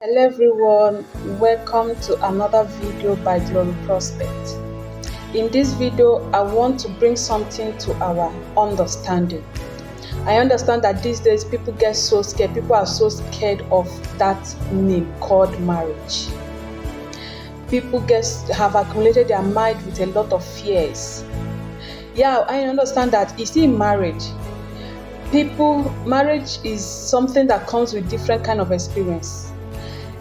Hello everyone, welcome to another video by Glory Prospect. In this video, I want to bring something to our understanding. I understand that these days people get so scared. People are so scared of that name called marriage. People have accumulated their mind with a lot of fears. Yeah, I understand that. You see, marriage is something that comes with different kind of experience.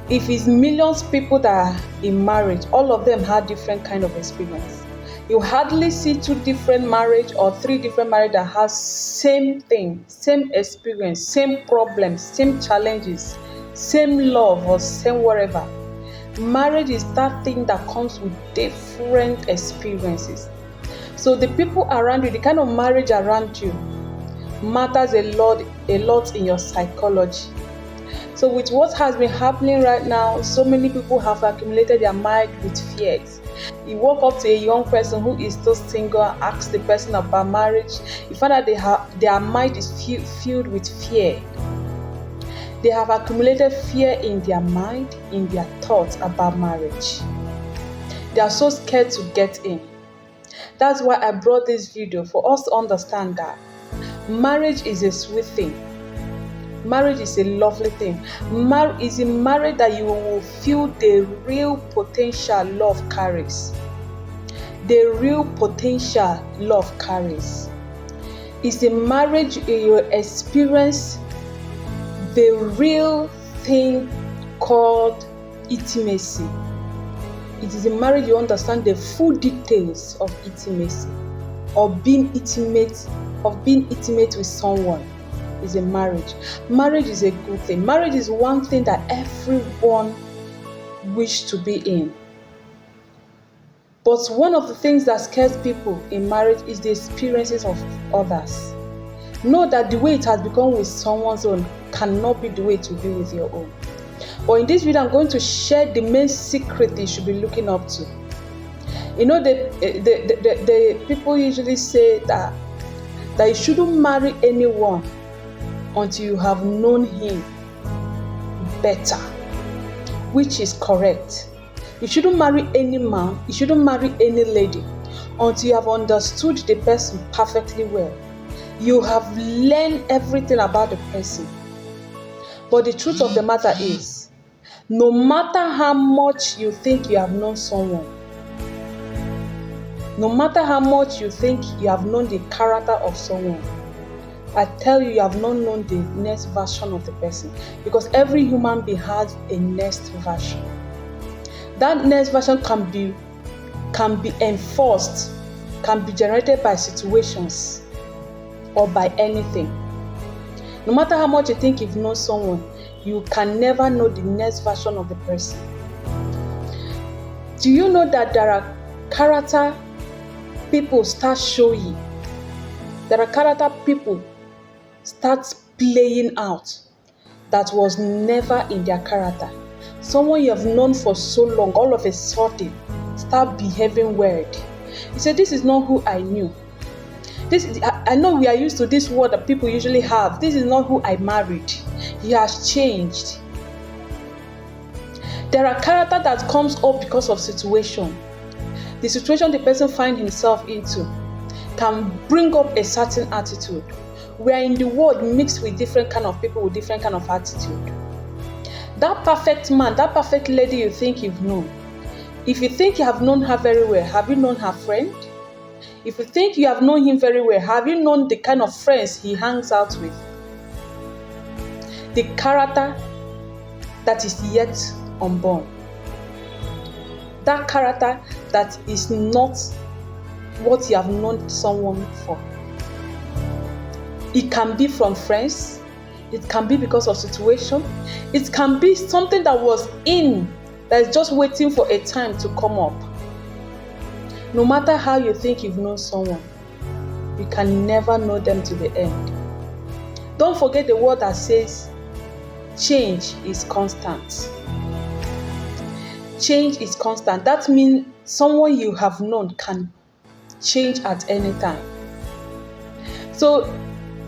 If it's millions of people that are in marriage, all of them had different kind of experience. You hardly see two different marriage or three different marriage that has same thing, same experience, same problems, same challenges, same love or same whatever. Marriage is that thing that comes with different experiences. So the people around you, the kind of marriage around you matters a lot in your psychology. So with what has been happening right now, so many people have accumulated their mind with fears. You walk up to a young person who is still single and ask the person about marriage, you find that their mind is filled with fear. They have accumulated fear in their mind, in their thoughts about marriage. They are so scared to get in. That's why I brought this video, for us to understand that marriage is a sweet thing. Marriage is a lovely thing. It's in marriage that you will feel the real potential love carries. The real potential love carries. It's in marriage you experience the real thing called intimacy. It is in marriage you understand the full details of intimacy, or being intimate with someone. Is a marriage. Marriage is a good thing. Marriage is one thing that everyone wish to be in. But one of the things that scares people in marriage is the experiences of others. Know that the way it has become with someone's own cannot be the way it will be with your own. But in this video, I'm going to share the main secret you should be looking up to. You know, the people usually say that you shouldn't marry anyone until you have known him better, which is correct. You shouldn't marry any man, you shouldn't marry any lady until you have understood the person perfectly well. You have learned everything about the person. But the truth of the matter is, no matter how much you think you have known someone, no matter how much you think you have known the character of someone, I tell you, you have not known the next version of the person, because every human being has a next version. That next version can be enforced, can be generated by situations or by anything. No matter how much you think you've known someone, you can never know the next version of the person. Do you know that there are character people start showing? There are character people start playing out that was never in their character. Someone you have known for so long, all of a sudden start behaving weird. You say, this is not who I knew. I know we are used to this word that people usually have. This is not who I married. He has changed. There are character that comes up because of situation. The situation the person finds himself into can bring up a certain attitude. We are in the world mixed with different kind of people with different kind of attitude. That perfect man, that perfect lady you think you've known, if you think you have known her very well, have you known her friend? If you think you have known him very well, have you known the kind of friends he hangs out with? The character that is yet unborn. That character that is not what you have known someone for. It can be from friends. It can be because of situation. It can be something that was in, that is just waiting for a time to come up. No matter how you think you've known someone, you can never know them to the end. Don't forget the word that says, change is constant. Change is constant. That means someone you have known can change at any time. So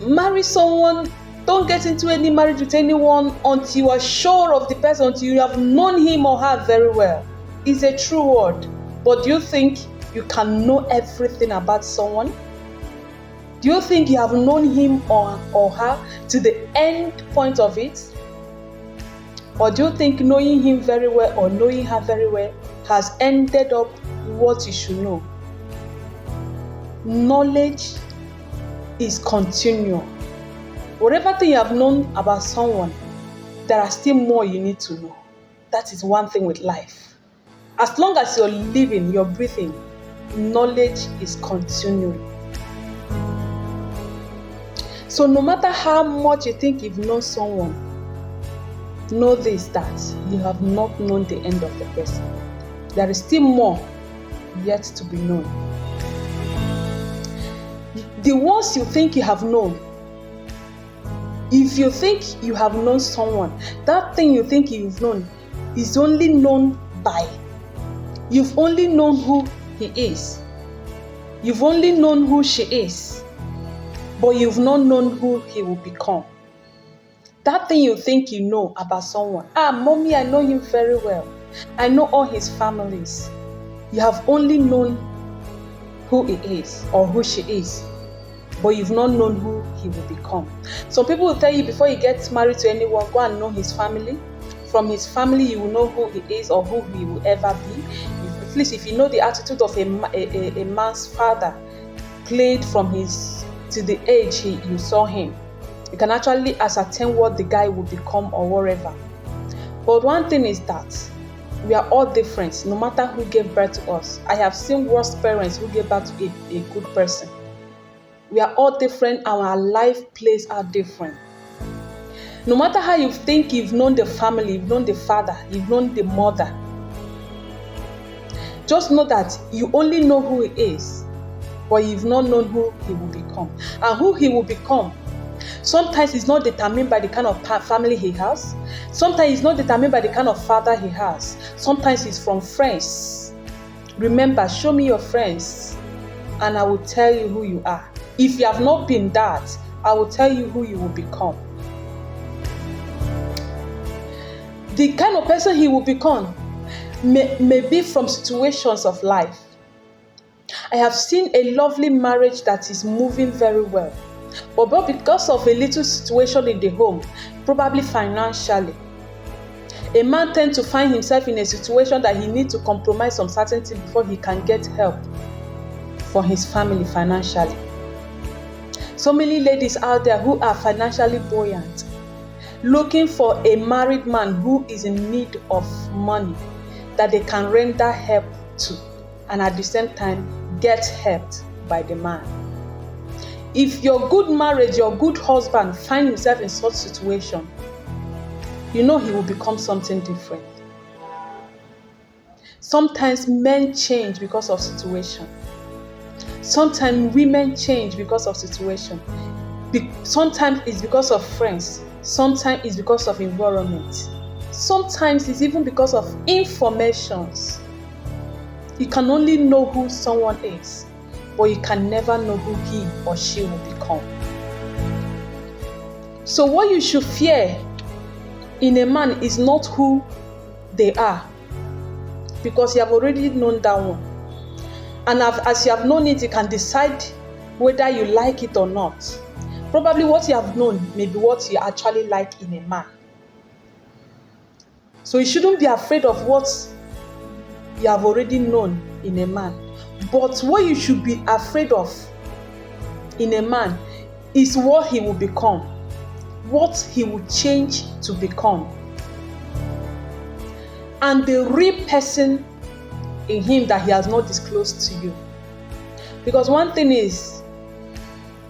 marry someone Don't get into any marriage with anyone until you are sure of the person, until you have known him or her very well. It's a true word. But do you think you can know everything about someone? Do you think you have known him or her to the end point of it? Or do you think knowing him very well or knowing her very well has ended up what you should know? Knowledge is continual. Whatever thing you have known about someone, there are still more you need to know. That is one thing with life. As long as you're living, you're breathing, knowledge is continuing. So no matter how much you think you've known someone, know this, that you have not known the end of the person. There is still more yet to be known. The ones you think you have known, if you think you have known someone, that thing you think you've known is only known by. You've only known who he is. You've only known who she is. But you've not known who he will become. That thing you think you know about someone. Mommy, I know him very well. I know all his families. You have only known who he is or who she is, but you've not known who he will become. Some people will tell you before you get married to anyone, go and know his family. From his family, you will know who he is or who he will ever be. At least if you know the attitude of a man's father played from his to the age you saw him, you can actually ascertain what the guy will become or whatever. But one thing is that we are all different, no matter who gave birth to us. I have seen worse parents who gave birth to a good person. We are all different and our life plays are different. No matter how you think you've known the family, you've known the father, you've known the mother, just know that you only know who he is, but you've not known who he will become. And who he will become, sometimes it's not determined by the kind of family he has. Sometimes it's not determined by the kind of father he has. Sometimes it's from friends. Remember, show me your friends and I will tell you who you are. If you have not been that, I will tell you who you will become. The kind of person he will become may be from situations of life. I have seen a lovely marriage that is moving very well, but because of a little situation in the home, probably financially, a man tends to find himself in a situation that he needs to compromise some certain things before he can get help for his family financially. So many ladies out there who are financially buoyant, looking for a married man who is in need of money that they can render help to, and at the same time get helped by the man. If your good marriage, your good husband find himself in such situation, you know he will become something different. Sometimes men change because of situation. Sometimes women change because of situation. Sometimes it's because of friends. Sometimes it's because of environment. Sometimes it's even because of informations. You can only know who someone is, but you can never know who he or she will become. So what you should fear in a man is not who they are, because you have already known that one. And as you have known it, you can decide whether you like it or not. Probably what you have known may be what you actually like in a man. So you shouldn't be afraid of what you have already known in a man. But what you should be afraid of in a man is what he will become, what he will change to become, and the real person in him that he has not disclosed to you. Because one thing is,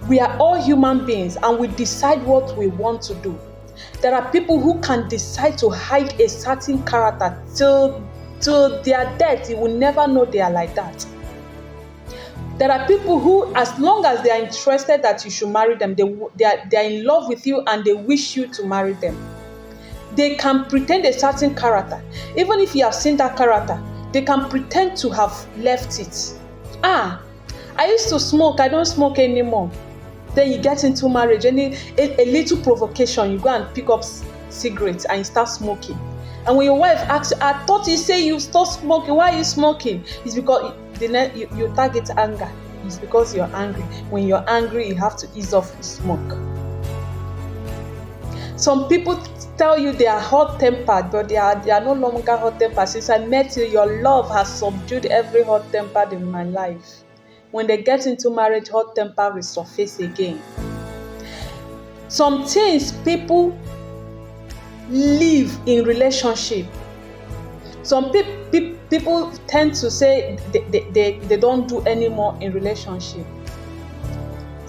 we are all human beings and we decide what we want to do. There are people who can decide to hide a certain character till their death. You will never know they are like that. There are people who, as long as they are interested that you should marry them, they are in love with you and they wish you to marry them. They can pretend a certain character. Even if you have seen that character, they can pretend to have left it. I used to smoke, I don't smoke anymore. Then you get into marriage, a little provocation, you go and pick up cigarettes and you start smoking. And when your wife asks, I thought you say you stop smoking, why are you smoking? It's because you target anger. It's because you're angry. When you're angry, you have to ease off the smoke. Some people tell you they are hot-tempered, but they are no longer hot-tempered. Since I met you, your love has subdued every hot-tempered in my life. When they get into marriage, hot temper resurface again. Some things people live in relationship. Some people tend to say they don't do anymore in relationship.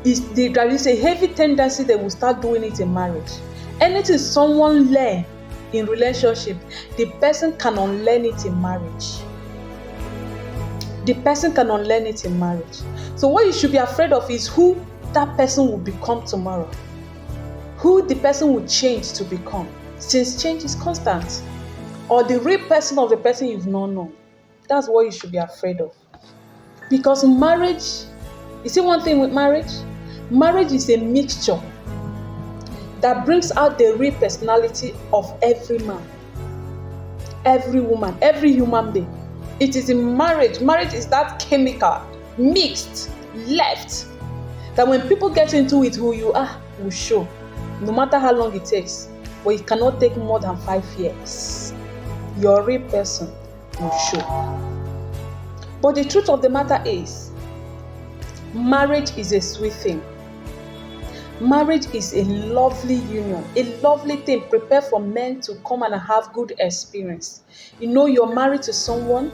There is a heavy tendency they will start doing it in marriage. Anything someone learn in relationship, the person can unlearn it in marriage. The person can unlearn it in marriage. So what you should be afraid of is who that person will become tomorrow. Who the person will change to become. Since change is constant. Or the real person of the person you've not known. That's what you should be afraid of. Because marriage, you see one thing with marriage? Marriage is a mixture that brings out the real personality of every man, every woman, every human being. It is in marriage. Marriage is that chemical, mixed, left, that when people get into it, who you are will show. No matter how long it takes. But it cannot take more than 5 years. Your real person will show. But the truth of the matter is, marriage is a sweet thing. Marriage is a lovely union, a lovely thing. Prepare for men to come and have good experience. You know you're married to someone,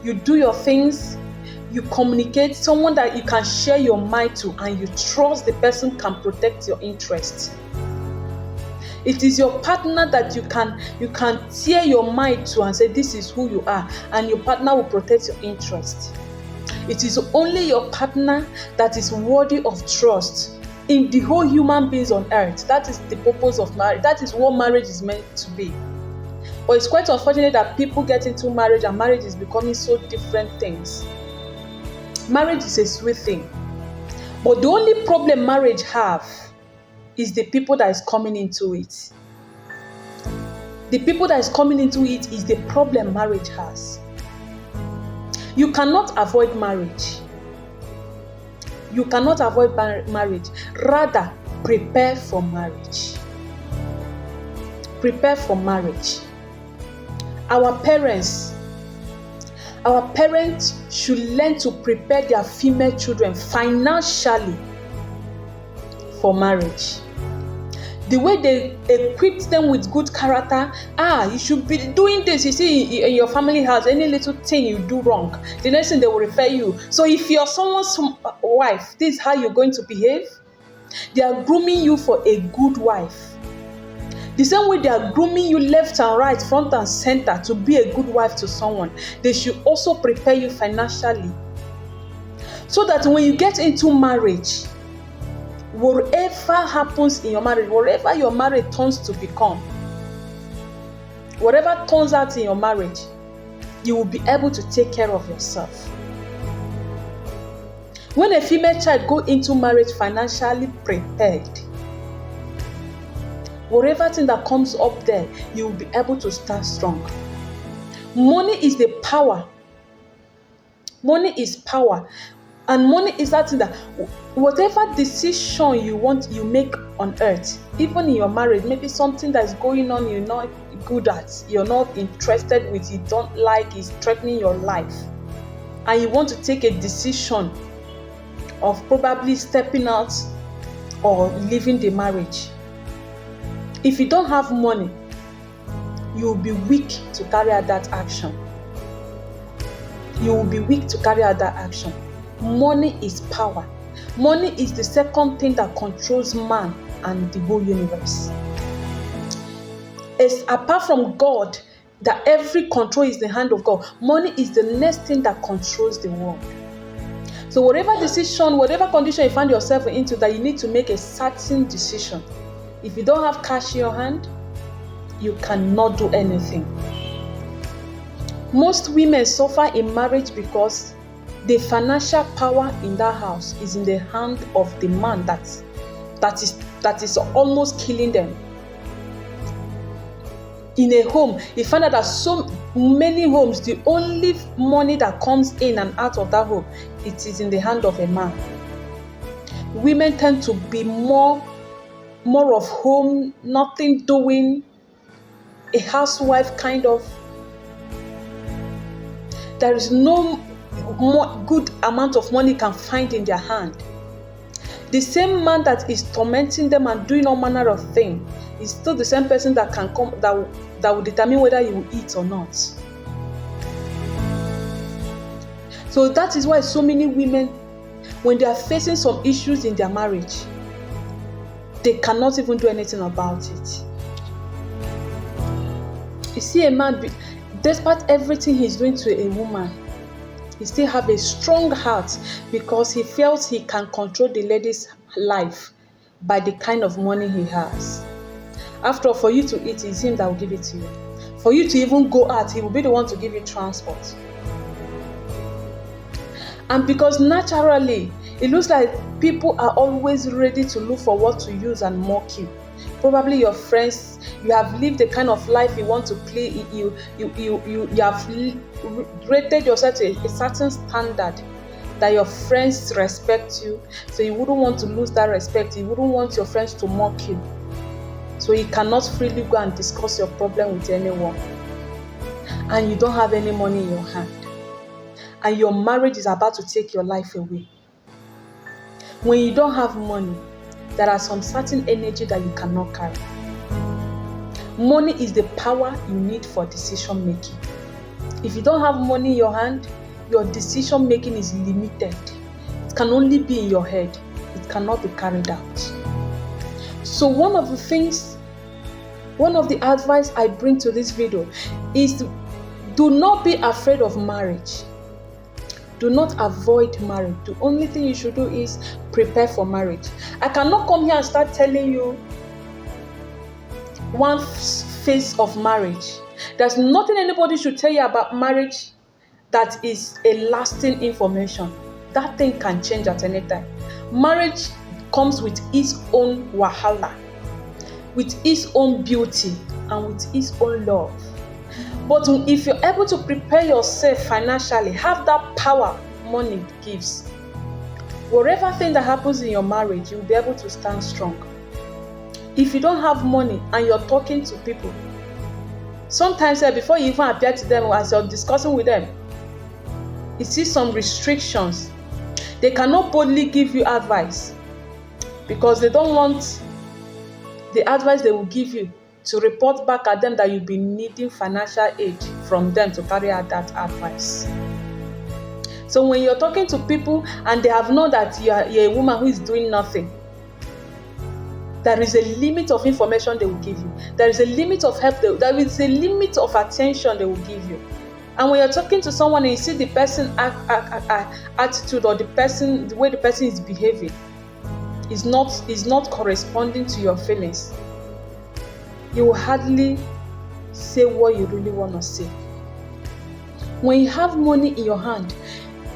you do your things, you communicate, someone that you can share your mind to, and you trust the person can protect your interests. It is your partner that you can tear your mind to and say this is who you are, and your partner will protect your interest. It is only your partner that is worthy of trust in the whole human beings on earth. That is the purpose of marriage. That is what marriage is meant to be. But it's quite unfortunate that people get into marriage and marriage is becoming so different things. Marriage is a sweet thing. But the only problem marriage have is the people that is coming into it. The people that is coming into it is the problem marriage has. You cannot avoid marriage. You cannot avoid marriage. Rather, prepare for marriage. Prepare for marriage. Our parents should learn to prepare their female children financially for marriage. The way they equip them with good character, you should be doing this. You see, in your family house, any little thing you do wrong, the next thing they will refer you. So if you're someone's wife, this is how you're going to behave. They are grooming you for a good wife. The same way they are grooming you left and right, front and center to be a good wife to someone, they should also prepare you financially. So that when you get into marriage, whatever happens in your marriage, whatever your marriage turns to become, whatever turns out in your marriage, you will be able to take care of yourself. When a female child goes into marriage financially prepared, whatever thing that comes up there, you will be able to stand strong. Money is the power. Money is power. And money is that thing that whatever decision you make on earth, even in your marriage, maybe something that's going on you're not good at, you're not interested with, you don't like, is threatening your life, and you want to take a decision of probably stepping out or leaving the marriage. If you don't have money, you will be weak to carry out that action. You will be weak to carry out that action. Money is power. Money is the second thing that controls man and the whole universe. It's apart from God, that every control is in the hand of God. Money is the next thing that controls the world. So whatever decision, whatever condition you find yourself into, that you need to make a certain decision. If you don't have cash in your hand, you cannot do anything. Most women suffer in marriage because The financial power in that house is in the hand of the man that is almost killing them. In a home, you find out that so many homes, the only money that comes in and out of that home, it is in the hand of a man. Women tend to be more of home, nothing doing, a housewife kind of. There is no more good amount of money can find in their hand. The same man that is tormenting them and doing all manner of things is still the same person that can come that will determine whether you will eat or not. So that is why so many women, when they are facing some issues in their marriage, they cannot even do anything about it. You see, a man, despite everything he's doing to a woman, he still have a strong heart because he feels he can control the lady's life by the kind of money he has. After all, for you to eat, it's him that will give it to you. For you to even go out, he will be the one to give you transport. And because naturally, it looks like people are always ready to look for what to use and mock you. Probably your friends, you have lived the kind of life you want to play. You have rated yourself to a certain standard that your friends respect you. So you wouldn't want to lose that respect. You wouldn't want your friends to mock you. So you cannot freely go and discuss your problem with anyone. And you don't have any money in your hand. And your marriage is about to take your life away. When you don't have money, there are some certain energy that you cannot carry. Money is the power you need for decision making. If you don't have money in your hand, your decision making is limited. It can only be in your head. It cannot be carried out. So one of the advice I bring to this video is do not be afraid of marriage. Do not avoid marriage. The only thing you should do is prepare for marriage. I cannot come here and start telling you one phase of marriage. There's nothing anybody should tell you about marriage that is a lasting information. That thing can change at any time. Marriage comes with its own wahala, with its own beauty, and with its own love. But if you're able to prepare yourself financially, have that power money gives, whatever thing that happens in your marriage, you'll be able to stand strong. If you don't have money and you're talking to people, sometimes before you even appear to them, as you're discussing with them, you see some restrictions. They cannot boldly give you advice because they don't want the advice they will give you to report back at them that you'll be needing financial aid from them to carry out that advice. So when you're talking to people and they have known that you're a woman who is doing nothing, there is a limit of information they will give you. There is a limit of help. There is a limit of attention they will give you. And when you're talking to someone and you see the person attitude or the way the person is behaving is not corresponding to your feelings, you will hardly say what you really want to say. When you have money in your hand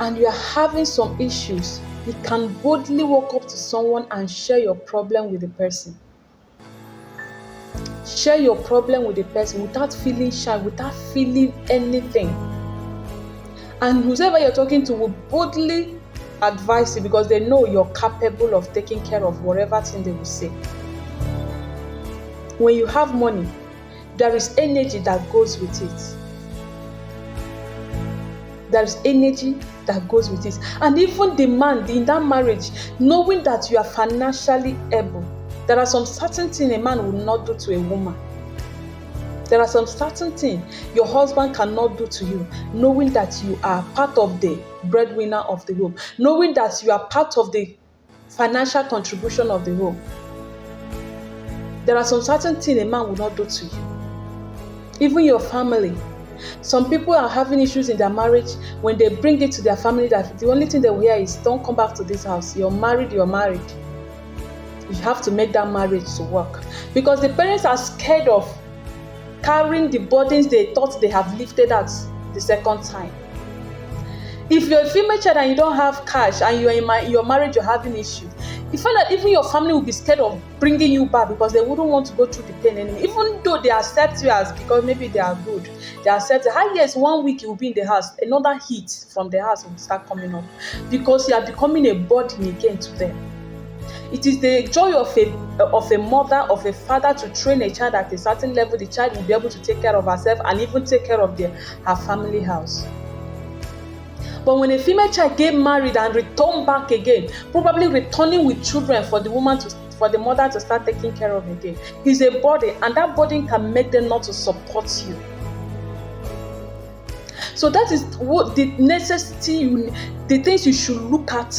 and you are having some issues, you can boldly walk up to someone and share your problem with the person. Share your problem with the person without feeling shy, without feeling anything. And whoever you're talking to will boldly advise you because they know you're capable of taking care of whatever thing they will say. When you have money, there is energy that goes with it. There is energy that goes with it. And even the man in that marriage, knowing that you are financially able, there are some certain things a man will not do to a woman. There are some certain things your husband cannot do to you, knowing that you are part of the breadwinner of the home, knowing that you are part of the financial contribution of the home. There are some certain things a man will not do to you. Even your family. Some people are having issues in their marriage. When they bring it to their family, that the only thing they will hear is, don't come back to this house. You're married. You have to make that marriage to work. Because the parents are scared of carrying the burdens they thought they have lifted out the second time. If you're a female child and you don't have cash and you're in your marriage, you're having issues, you find that even your family will be scared of bringing you back because they wouldn't want to go through the pain anymore. Even though they accept you as, because maybe they are good, they accept it. Yes, 1 week you will be in the house, another heat from the house will start coming up because you are becoming a burden again to them. It is the joy of a mother, of a father, to train a child at a certain level. The child will be able to take care of herself and even take care of her family house. But when a female child get married and return back again, probably returning with children for the mother to start taking care of again, is a burden, and that burden can make them not to support you. So that is what the necessity, the things you should look out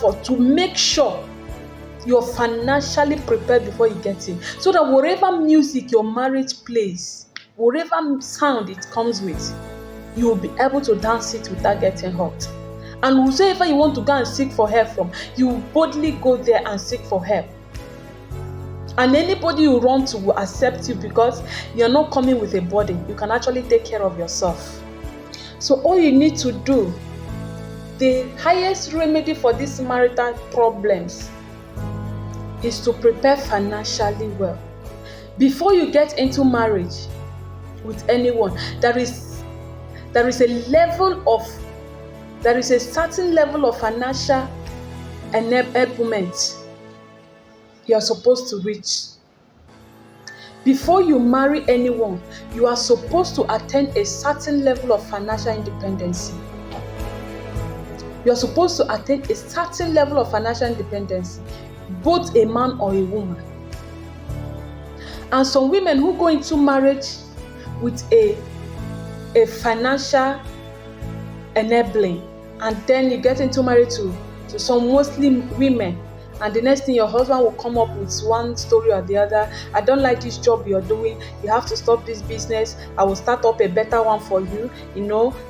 for to make sure you're financially prepared before you get in. So that whatever music your marriage plays, whatever sound it comes with, you will be able to dance it without getting hurt. And whoever you want to go and seek for help from, you will boldly go there and seek for help. And anybody you run to will accept you because you're not coming with a burden. You can actually take care of yourself. So all you need to do, the highest remedy for these marital problems, is to prepare financially well. Before you get into marriage with anyone, there is a certain level of financial enablement you are supposed to reach. Before you marry anyone, you are supposed to attain a certain level of financial independence. You are supposed to attain a certain level of financial independence, both a man or a woman. And some women who go into marriage with a financial enabling, and then you get into marriage to some Muslim women, and the next thing your husband will come up with one story or the other. I don't like this job you're doing. You have to stop this business. I will start up a better one for you.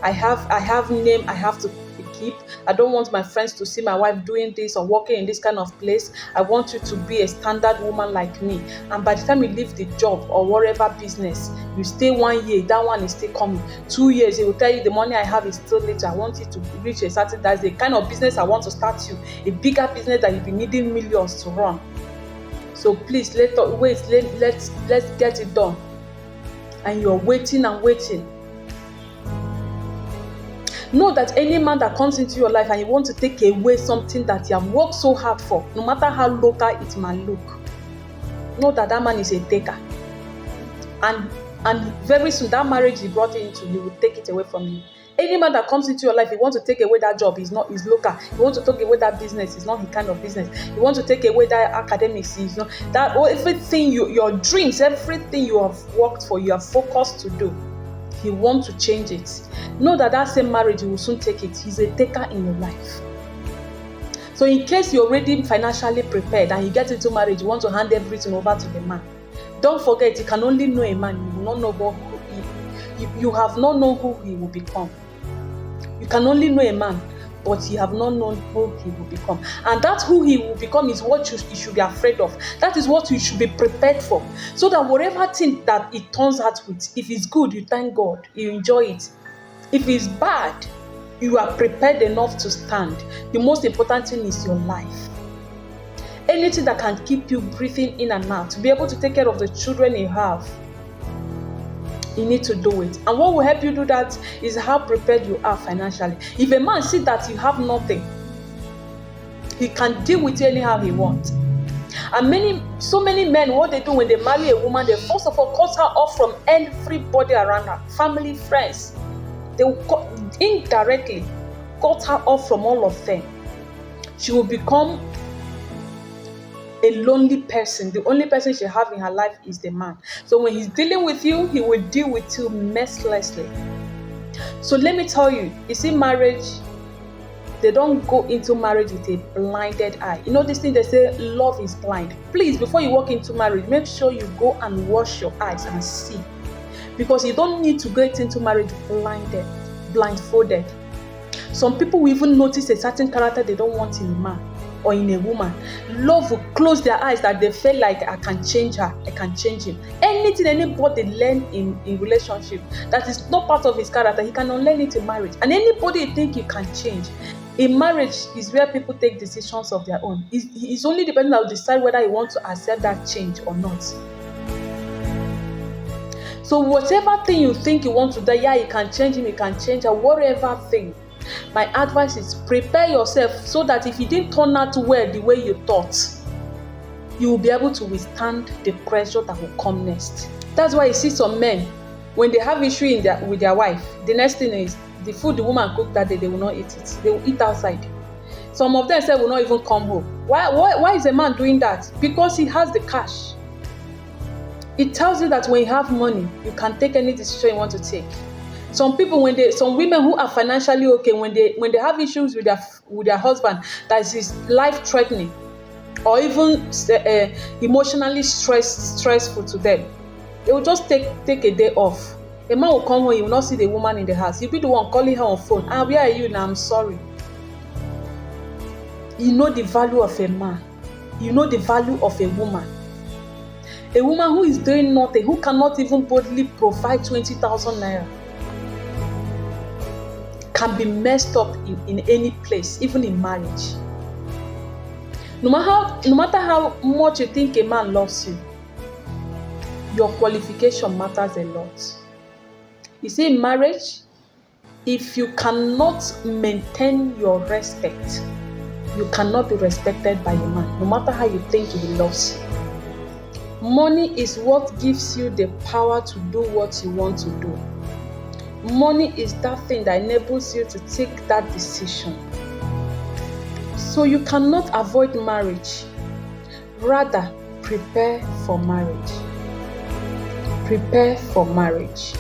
I have name I have to keep. I don't want my friends to see my wife doing this or working in this kind of place. I want you to be a standard woman like me. And by the time you leave the job or whatever business, you stay 1 year, that one is still coming. 2 years, they will tell you the money I have is still little. I want you to reach a certain, that's the kind of business I want to start you. A bigger business that you'll be needing millions to run. So please, let's get it done. And you're waiting and waiting. Know that any man that comes into your life and you want to take away something that you have worked so hard for, no matter how local it might look, know that man is a taker. And very soon, that marriage he brought you into, he will take it away from you. Any man that comes into your life, he wants to take away that job, is local. He wants to take away that business, it's not his kind of business. He wants to take away that academics, it's not that. Everything your dreams, everything you have worked for, you are focused to do, he wants to change it. Know that same marriage, he will soon take it. He's a taker in your life. So in case you're already financially prepared and you get into marriage, you want to hand everything over to the man, don't forget, you can only know a man. You will not know who you have not known who he will become. You can only know a man, but you have not known who he will become. And that who he will become is what you should be afraid of. That is what you should be prepared for. So that whatever thing that it turns out with, if it's good, you thank God, you enjoy it. If it's bad, you are prepared enough to stand. The most important thing is your life. Anything that can keep you breathing in and out, to be able to take care of the children you have, you need to do it. And what will help you do that is how prepared you are financially. If a man sees that you have nothing, he can deal with you anyhow he wants. And so many men, what they do when they marry a woman, they first of all cut her off from everybody around her, family, friends. They will indirectly cut her off from all of them. She will become a lonely person. The only person she has in her life is the man. So when he's dealing with you, he will deal with you mercilessly. So let me tell you, see, marriage, they don't go into marriage with a blinded eye. You know this thing they say, love is blind. Please, before you walk into marriage, make sure you go and wash your eyes and see. Because you don't need to get into marriage blindfolded. Some people will even notice a certain character they don't want in a man. or in a woman, love will close their eyes that they feel like I can change her, I can change him. Anything anybody learn in relationship that is not part of his character, he can unlearn it in marriage. And anybody you think you can change, in marriage is where people take decisions of their own. It's only the person that will decide whether he wants to accept that change or not. So whatever thing you think you want to do, yeah, you can change him, you can change her, whatever thing. My advice is prepare yourself so that if you didn't turn out well the way you thought, you will be able to withstand the pressure that will come next. That's why you see some men, when they have issue with their wife, the next thing is the food the woman cooked that day, they will not eat it. They will eat outside. Some of them say will not even come home. Why is a man doing that? Because he has the cash. It tells you that when you have money, you can take any decision you want to take. Some people, some women who are financially okay, when they have issues with their husband that is life-threatening or even emotionally stressful to them, they will just take a day off. A man will come home, he will not see the woman in the house. He'll be the one calling her on phone. Where are you now? I'm sorry. You know the value of a man. You know the value of a woman. A woman who is doing nothing, who cannot even boldly provide 20,000 naira, can be messed up in any place, even in marriage. No matter how much you think a man loves you, your qualification matters a lot. You see, in marriage, if you cannot maintain your respect, you cannot be respected by a man, no matter how you think he loves you. Money is what gives you the power to do what you want to do. Money is that thing that enables you to take that decision. So you cannot avoid marriage. Rather, prepare for marriage. Prepare for marriage.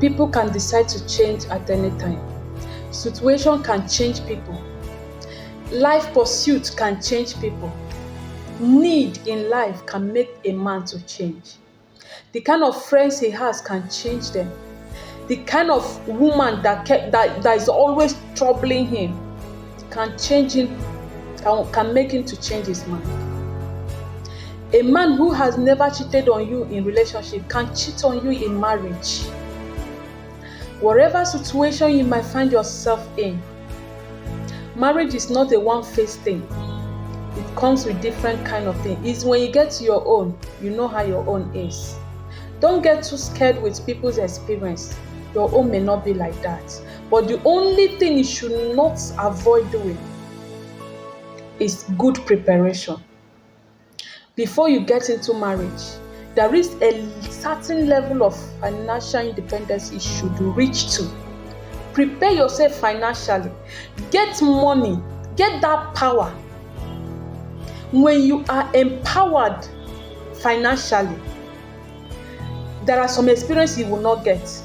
People can decide to change at any time. Situation can change people. Life pursuit can change people. Need in life can make a man to change. The kind of friends he has can change them. The kind of woman that is always troubling him can change him, can make him to change his mind. A man who has never cheated on you in relationship can cheat on you in marriage. Whatever situation you might find yourself in, marriage is not a one-phase thing. It comes with different kind of things. It's when you get to your own, you know how your own is. Don't get too scared with people's experience. Your own may not be like that. But the only thing you should not avoid doing is good preparation. Before you get into marriage, there is a certain level of financial independence you should reach to. Prepare yourself financially. Get money. Get that power. When you are empowered financially, there are some experiences you will not get.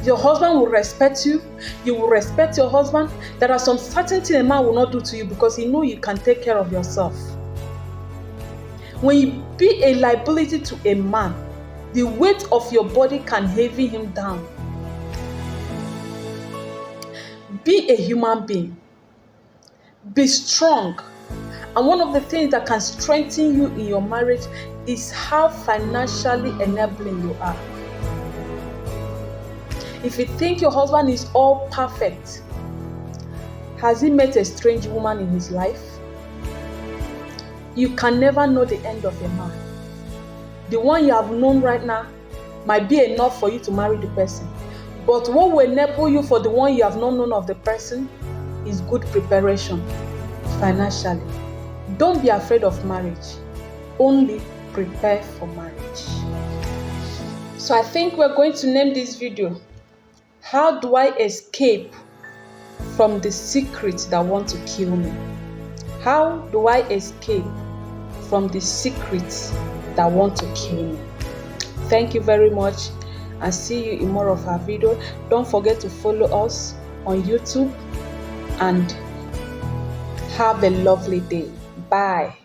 Your husband will respect you. You will respect your husband. There are some certain things a man will not do to you because he knows you can take care of yourself. When you be a liability to a man, the weight of your body can heavy him down. Be a human being. Be strong. And one of the things that can strengthen you in your marriage is how financially enabling you are. If you think your husband is all perfect, has he met a strange woman in his life? You can never know the end of a man. The one you have known right now might be enough for you to marry the person. But what will enable you for the one you have not known of the person is good preparation financially. Don't be afraid of marriage. Only prepare for marriage. So I think we're going to name this video, How Do I Escape from the Secrets That Want to Kill Me? How do I escape from the secrets that want to kill me? Thank you very much, and see you in more of our video. Don't forget to follow us on YouTube, and have a lovely day. Bye.